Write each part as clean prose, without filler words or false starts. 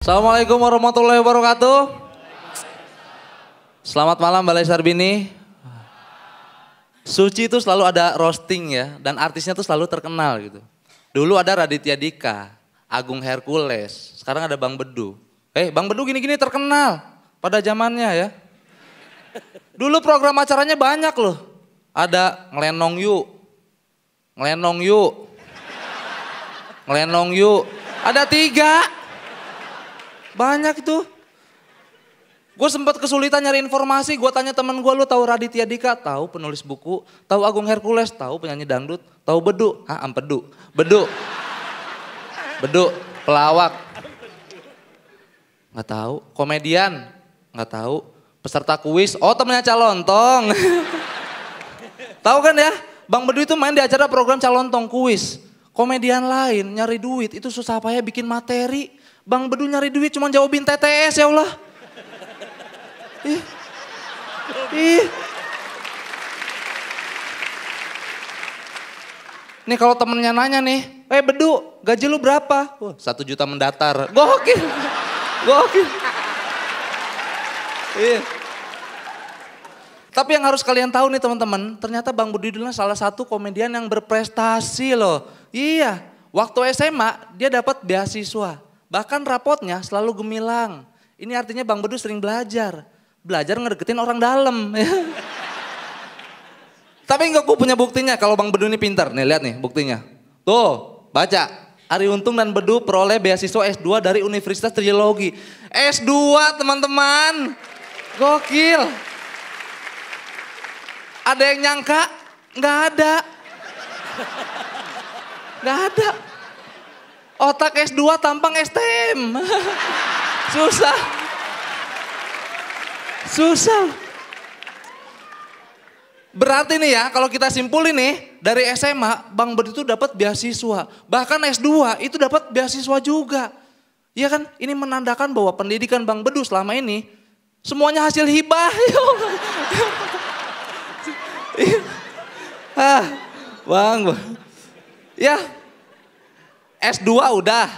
Assalamualaikum warahmatullahi wabarakatuh. Selamat malam Balai Sarbini. Suci itu selalu ada roasting ya, dan artisnya tuh selalu terkenal gitu. Dulu ada Raditya Dika, Agung Hercules, sekarang ada Bang Bedu. Bang Bedu gini-gini terkenal pada zamannya ya. Dulu program acaranya banyak loh. Ada ngelenong yuk, ngelenong yuk, ngelenong yuk. Ada 3. Banyak itu. Gue sempat kesulitan nyari informasi, gue tanya temen gue, lu tahu Raditya Dika? Tahu, penulis buku. Tahu Agung Hercules? Tahu, penyanyi dangdut. Tahu Bedu? Ampedu. Bedu. Bedu, pelawak. Nggak tahu. Komedian? Nggak tahu. Peserta kuis? Oh, temennya Calontong. Tahu kan ya? Bang Bedu itu main di acara program Calontong kuis. Komedian lain nyari duit itu susah payah bikin materi. Bang Bedu nyari duit cuma jawabin TTS, ya Allah. Ih. Nih kalau temennya nanya nih, Bedu gaji lu berapa? 1 juta mendatar. Gokil. Gokil. Iya. Tapi yang harus kalian tahu nih teman-teman, ternyata Bang Bedu dulu salah satu komedian yang berprestasi loh. Iya, waktu SMA dia dapat beasiswa. Bahkan rapotnya selalu gemilang. Ini artinya Bang Bedu sering belajar. Belajar ngedeketin orang dalam. Tapi enggak, gue punya buktinya kalau Bang Bedu ini pintar. Nih lihat nih buktinya. Tuh, baca. Ari Untung dan Bedu peroleh beasiswa S2 dari Universitas Trilogi. S2 teman-teman. Gokil. Ada yang nyangka? Nggak ada. Nggak ada. Otak S2 tampang STM. Susah. Susah. Berarti nih ya, kalau kita simpulin nih, dari SMA Bang Bedu itu dapat beasiswa. Bahkan S2 itu dapat beasiswa juga. Iya kan? Ini menandakan bahwa pendidikan Bang Bedu selama ini semuanya hasil hibah. Bang. Ya. S2 udah,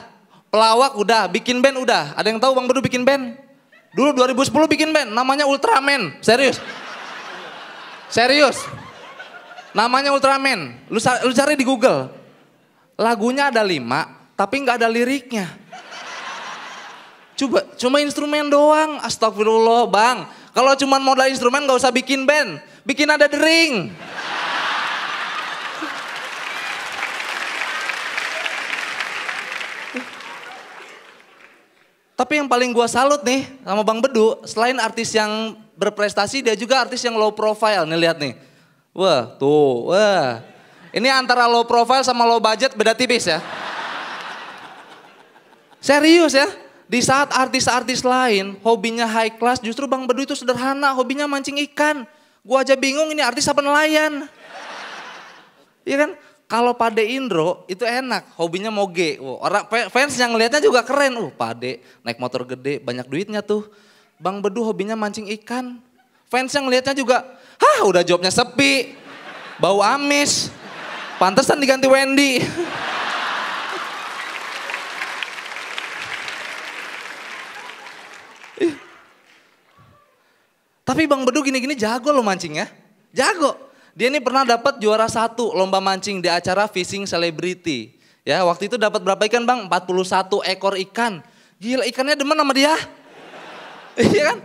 pelawak udah, bikin band udah. Ada yang tahu Bang Bedu bikin band? Dulu 2010 bikin band, namanya Ultraman. Serius. Serius. Namanya Ultraman. Lu cari di Google. Lagunya ada 5, tapi nggak ada liriknya. Coba, cuma instrumen doang. Astagfirullah Bang. Kalau cuma modal instrumen nggak usah bikin band. Bikin ada dering. Tapi yang paling gua salut nih sama Bang Bedu, selain artis yang berprestasi, dia juga artis yang low profile. Nih lihat nih. Wah, tuh, wah. Ini antara low profile sama low budget beda tipis ya. Serius ya. Di saat artis-artis lain hobinya high class, justru Bang Bedu itu sederhana, hobinya mancing ikan. Gua aja bingung ini artis apa nelayan. Iya kan? Kalau Pade Indro itu enak, hobinya moge. Orang fans yang ngelihatnya juga keren. Pade naik motor gede, banyak duitnya tuh. Bang Bedu hobinya mancing ikan. Fans yang ngelihatnya juga, udah jobnya sepi. Bau amis. Pantesan diganti Wendy. Tapi Bang Bedu gini-gini jago loh mancing ya. Jago. Dia ini pernah dapat juara 1 lomba mancing di acara Fishing Celebrity. Ya, waktu itu dapat berapa ikan Bang? 41 ekor ikan. Gila, ikannya demen sama dia. Iya kan?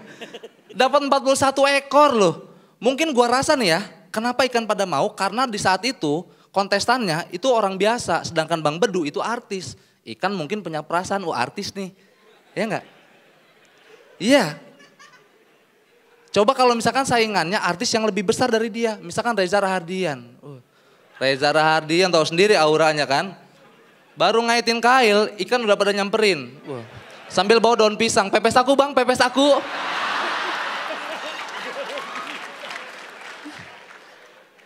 Dapat 41 ekor loh. Mungkin gua rasa nih ya, kenapa ikan pada mau? Karena di saat itu kontestannya itu orang biasa, sedangkan Bang Bedu itu artis. Ikan mungkin punya perasaan, artis nih. Ya enggak? Iya. Coba kalau misalkan saingannya artis yang lebih besar dari dia, misalkan Reza Rahardian. Reza Rahardian tahu sendiri auranya kan. Baru ngaitin kail, ikan udah pada nyamperin. Sambil bawa daun pisang, pepes aku Bang, pepes aku.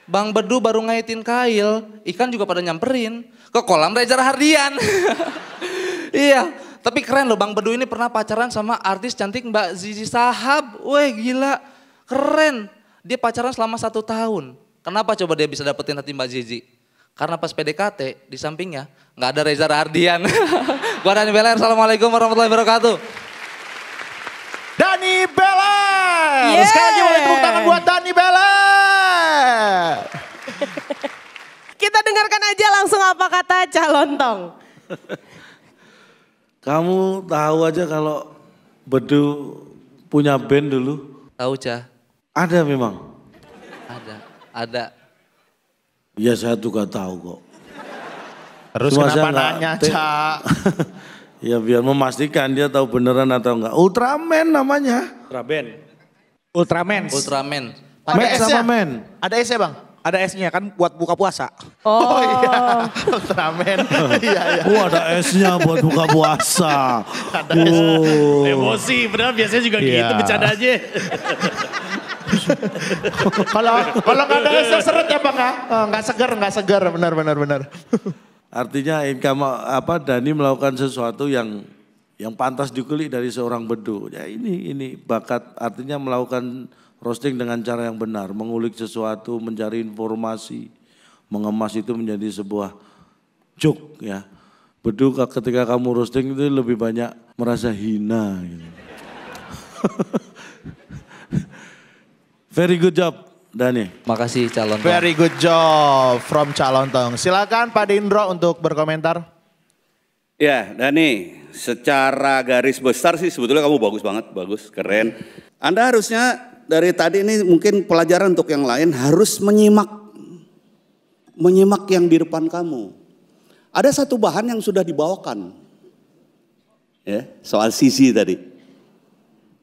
Bang Bedu baru ngaitin kail, ikan juga pada nyamperin. Ke kolam Reza Rahardian. Iya. Tapi keren loh, Bang Bedu ini pernah pacaran sama artis cantik Mbak Zizi Sahab. Wih gila, keren. Dia pacaran selama 1 tahun. Kenapa coba dia bisa dapetin hati Mbak Zizi? Karena pas PDKT di sampingnya nggak ada Reza Rahardian. Gua Dani Beler, assalamualaikum warahmatullahi wabarakatuh. Dani Beler. Yeah. Sekali lagi boleh tepuk tangan buat Dani Beler. Kita dengarkan aja langsung apa kata Calontong. Kamu tahu aja kalau Bedu punya band dulu? Tahu, Cah? Ada memang? Ada. Ya saya juga tahu kok. Terus cuma kenapa nanya, Cak? Ya biar memastikan dia tahu beneran atau enggak. Ultraman namanya. Ultraman. Ada S sama ya? Men. Ada S ya Bang? Ada S-nya kan buat buka puasa. Oh iya, Ultraman. Iya. Ada S-nya buat buka puasa. Emosi, benar biasanya juga gitu, bercanda aja. Kalau nggak ada S seret ya Bang? Nggak segar, benar. Artinya Dani melakukan sesuatu yang pantas dikulik dari seorang Bedu. Ya ini bakat, artinya melakukan roasting dengan cara yang benar, mengulik sesuatu, mencari informasi, mengemas itu menjadi sebuah joke ya. Bedu ketika kamu roasting itu lebih banyak merasa hina gitu. Very good job Dani. Makasih Calontong. Very good job from Calontong. Silakan Pak Dindro untuk berkomentar. Ya Dani, secara garis besar sih sebetulnya kamu bagus, keren. Anda harusnya dari tadi ini mungkin pelajaran untuk yang lain harus menyimak yang di depan kamu. Ada satu bahan yang sudah dibawakan. Ya, soal sisi tadi.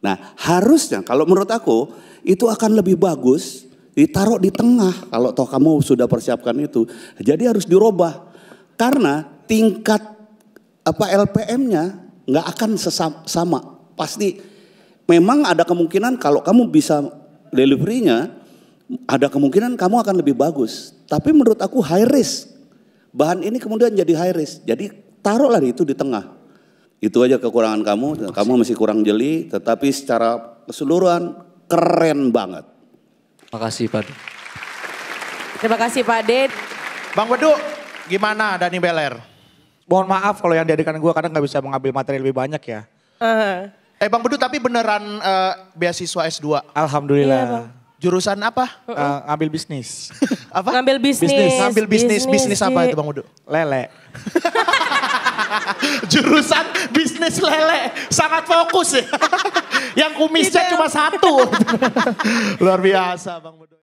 Nah, harusnya kalau menurut aku itu akan lebih bagus ditaruh di tengah kalau toh kamu sudah persiapkan itu. Jadi harus dirubah. Karena tingkat LPM-nya nggak akan sama. Pasti memang ada kemungkinan kalau kamu bisa delivery-nya, ada kemungkinan kamu akan lebih bagus. Tapi menurut aku high risk. Bahan ini kemudian jadi high risk. Jadi taruhlah itu di tengah. Itu aja kekurangan kamu. Kamu masih kurang jeli, tetapi secara keseluruhan keren banget. Makasih Pak. Terima kasih Pak Ded. Bang Bedu, gimana Dani Beler? Mohon maaf kalau yang diadakan gue kadang nggak bisa mengambil materi lebih banyak ya. Bang Bedu tapi beneran beasiswa S2? Alhamdulillah. Iya, Jurusan apa? Ngambil bisnis. Apa? Ngambil bisnis. Ngambil bisnis apa itu Bang Bedu? Lele. Jurusan bisnis lele, sangat fokus ya. Yang kumisnya cuma satu. Luar biasa Bang Bedu.